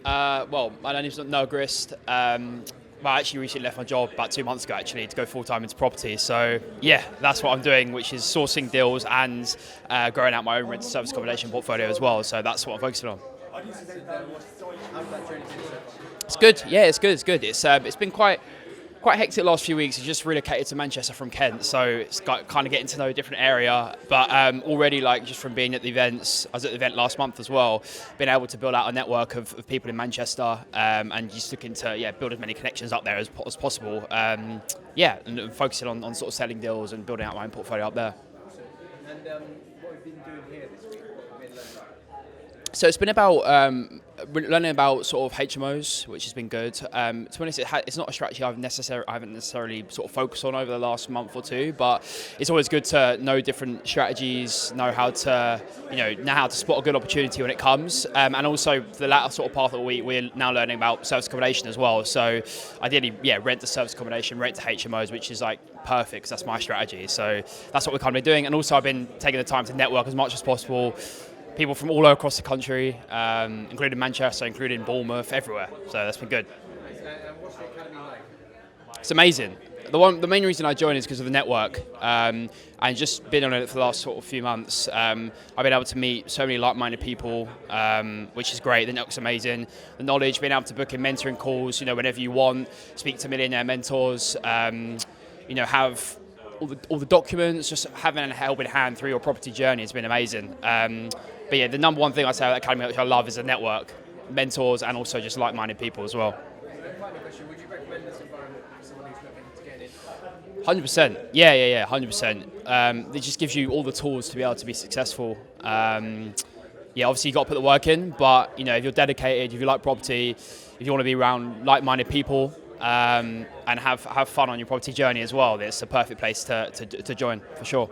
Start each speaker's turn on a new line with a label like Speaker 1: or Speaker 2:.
Speaker 1: Well, my name's Noah Grist. Well, I actually recently left my job about 2 months ago, actually, to go full-time into property. So, yeah, that's what I'm doing, which is sourcing deals and growing out my own rental service accommodation portfolio as well. So that's what I'm focusing on. It's good. Yeah, it's good. It's good. It's been quite hectic the last few weeks. He's just relocated to Manchester from Kent, so it's got kind of getting to know a different area. But already, like just from being at the events, I was at the event last month as well, being able to build out a network of people in Manchester, and just looking to build as many connections up there as possible. And focusing on sort of selling deals and building out my own portfolio up there.
Speaker 2: And what have you been doing here this week? What have you been learning about?
Speaker 1: So it's been about learning about sort of HMOs, which has been good. To be honest, it's not a strategy I haven't necessarily sort of focused on over the last month or two, but it's always good to know different strategies, know how to spot a good opportunity when it comes, and also the latter sort of part of the week we're now learning about service accommodation as well. So ideally, rent to service accommodation, rent to HMOs, which is like perfect because that's my strategy. So that's what we're kind of doing, and also I've been taking the time to network as much as possible. People from all across the country, including Manchester, including Bournemouth, everywhere. So that's been good.
Speaker 2: And what's the academy like?
Speaker 1: It's amazing. The main reason I joined is because of the network, and just been on it for the last sort of few months. I've been able to meet so many like-minded people, which is great. The network's amazing. The knowledge, being able to book in mentoring calls, whenever you want, speak to millionaire mentors, have all the documents, just having a helping hand through your property journey has been amazing. But yeah, the number one thing I say about the academy which I love is the network, mentors, and also just like-minded people as well.
Speaker 2: Final question: would you recommend this environment for someone who's looking to get in?
Speaker 1: 100%. Yeah. 100%. It just gives you all the tools to be able to be successful. Obviously you got to put the work in, but if you're dedicated, if you like property, if you want to be around like-minded people, and have fun on your property journey as well, it's a perfect place to join for sure.